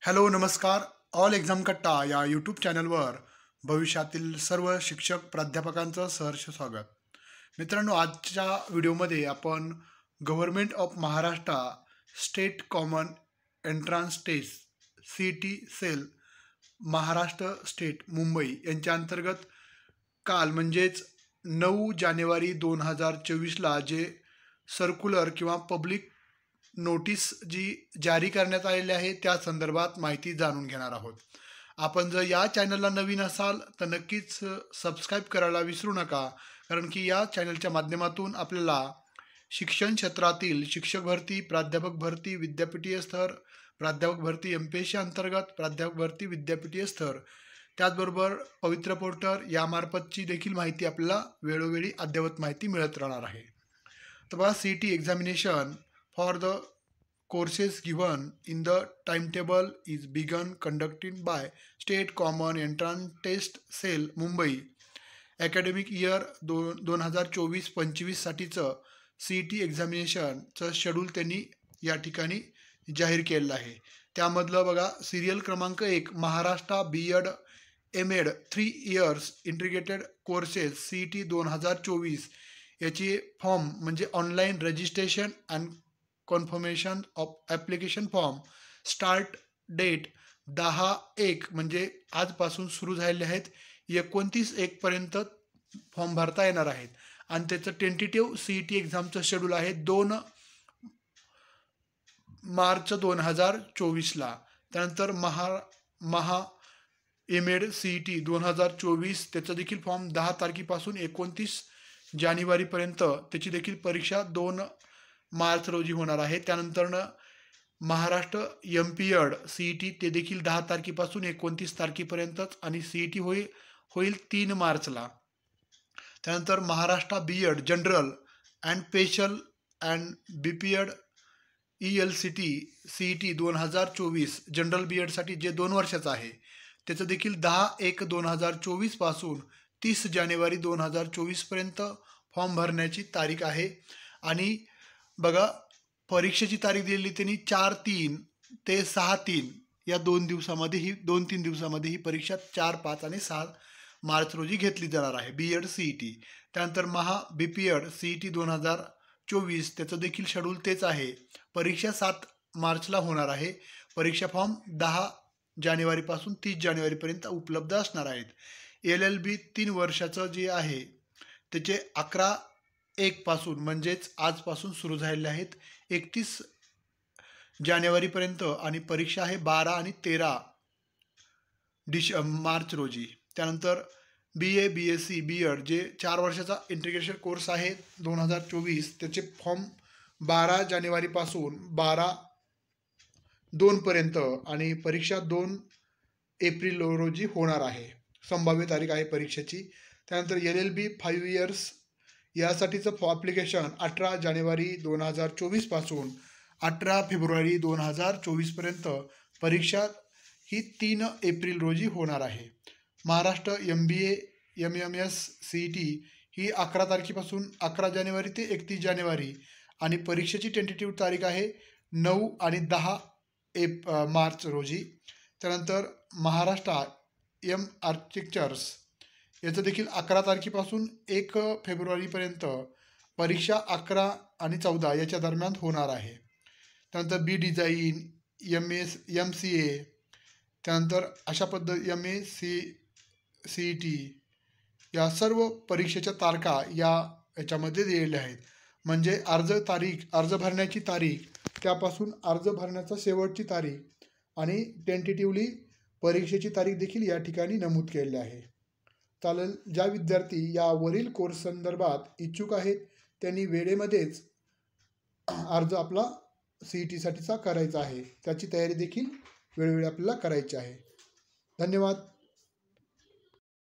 Hello नमस्कार. All exam कट्टा या यूट्यूब चॅनलवर भविष्यातील सर्व शिक्षक प्राध्यापकांचं सहर्ष स्वागत. मित्रांनो, आजच्या व्हिडिओमध्ये आपण government of Maharashtra state common entrance test CET cell Maharashtra state Mumbai यांच्या अंतर्गत काल म्हणजेच 9 जानेवारी 2024ला जे सर्क्युलर किंवा पब्लिक नोटीस जी जारी करण्यात आलेली आहे त्या संदर्भात माहिती जाणून घेणार आहोत. आपण जर या चॅनलला नवीन असाल तर नक्कीच सबस्क्राईब करायला विसरू नका, कारण की या चॅनलच्या माध्यमातून आपल्याला शिक्षण क्षेत्रातील शिक्षक भरती, प्राध्यापक भरती, विद्यापीठीय स्तर, प्राध्यापक भरती MPSC अंतर्गत, प्राध्यापक भरती विद्यापीठीय स्तर, त्याचबरोबर पवित्र पोर्टल यामार्फतची देखील माहिती आपल्याला वेळोवेळी अद्ययावत माहिती मिळत राहणार आहे. तर बघा, CET examination for the courses given in the timetable is begun conducted by State Common Entrance Test Cell मुंबई. अकॅडमिक इयर 2024-25 साठीचं CET एक्झामिनेशनचं शेड्यूल त्यांनी या ठिकाणी जाहीर केलेलं आहे. त्यामधलं बघा, सिरियल क्रमांक 1 Maharashtra B.Ed M.Ed 3 years integrated courses CET 2024 याची फॉर्म म्हणजे online registration and confirmation of application form start date 10/1 म्हणजे आजपासून सुरू झालेले आहेत. 29/1 पर्यंत फॉर्म भरता येणार आहेत आणि त्याचं टेंटेटिव्ह CET एक्झामचं शेड्यूल आहे 2 मार्च 2024ला. त्यानंतर महा M.Ed CET 2024 त्याचं देखील फॉर्म 10 तारखेपासून 29 जानेवारीपर्यंत त्याची देखील परीक्षा 2 मार्च रोजी होणार आहे. त्यानंतरनं महाराष्ट्र MPEd CET ते देखील 10 तारखेपासून 29 तारखेपर्यंतच आणि CET होईल 3 मार्चला. त्यानंतर Maharashtra B.Ed general and special and BPEd ELCT CET 2024 general B.Edसाठी जे 2 वर्षाचं आहे त्याचं देखील 10/1/2024 पासून 30 जानेवारी 2024 पर्यंत फॉर्म भरण्याची तारीख आहे. आणि बघा, परीक्षेची तारीख दिलेली त्यांनी 4/3 ते 6/3 या 2 दिवसामध्ये 2-3 दिवसामध्ये ही परीक्षा 4, 5 आणि 6 मार्च रोजी घेतली जाणार आहे B.Ed CET. त्यानंतर BPEd CET 2024 त्याचं देखील शेड्यूल तेच आहे. परीक्षा 7 मार्चला होणार आहे. परीक्षा फॉर्म 10 जानेवारीपासून 30 जानेवारीपर्यंत उपलब्ध असणार आहेत. LLB 3 वर्षाचं जे आहे त्याचे 11/1 पासून म्हणजेच आजपासून सुरू झालेले आहेत 31 जानेवारीपर्यंत आणि परीक्षा आहे 12 आणि 13 मार्च रोजी. त्यानंतर BA BSc B.Ed जे 4 वर्षाचा इंटिग्रेशन कोर्स आहे 2024 त्याचे फॉर्म 12 जानेवारीपासून 12/2 पर्यंत आणि परीक्षा 2 एप्रिल रोजी होणार आहे. संभाव्य तारीख आहे परीक्षेची. त्यानंतर LLB 5 years यासाठीचं ॲप्लिकेशन 18 जानेवारी 2024 पासून 18 फेब्रुवारी 2024 पर्यंत, परीक्षा ही 3 एप्रिल रोजी होणार आहे. महाराष्ट्र MBA MMS CET ही 11 तारखेपासून 11 जानेवारी ते 31 जानेवारी आणि परीक्षेची टेंटेटिव्ह तारीख आहे 9 आणि 10 मार्च रोजी. त्यानंतर महाराष्ट्र M आर्किटेक्चर्स याचं देखील 11 तारखेपासून 1 फेब्रुवारीपर्यंत, परीक्षा 11 आणि 14 याच्या दरम्यान होणार आहे. त्यानंतर B डिझाईन MCA त्यानंतर अशा MA CET या सर्व परीक्षेच्या तारखा याच्यामध्ये दिलेल्या आहेत. म्हणजे अर्ज भरण्याची तारीख, त्यापासून अर्ज भरण्याचा शेवटची तारीख आणि टेंटेटिव्हली परीक्षेची तारीख देखील या ठिकाणी नमूद केलेली आहे. चालेल, ज्या विद्यार्थी यावरील कोर्स संदर्भात इच्छुक आहेत त्यांनी वेळेमध्येच अर्ज आपला CET साठीचा करायचा आहे. त्याची तयारी देखील वेळोवेळी आपल्याला करायची आहे. धन्यवाद.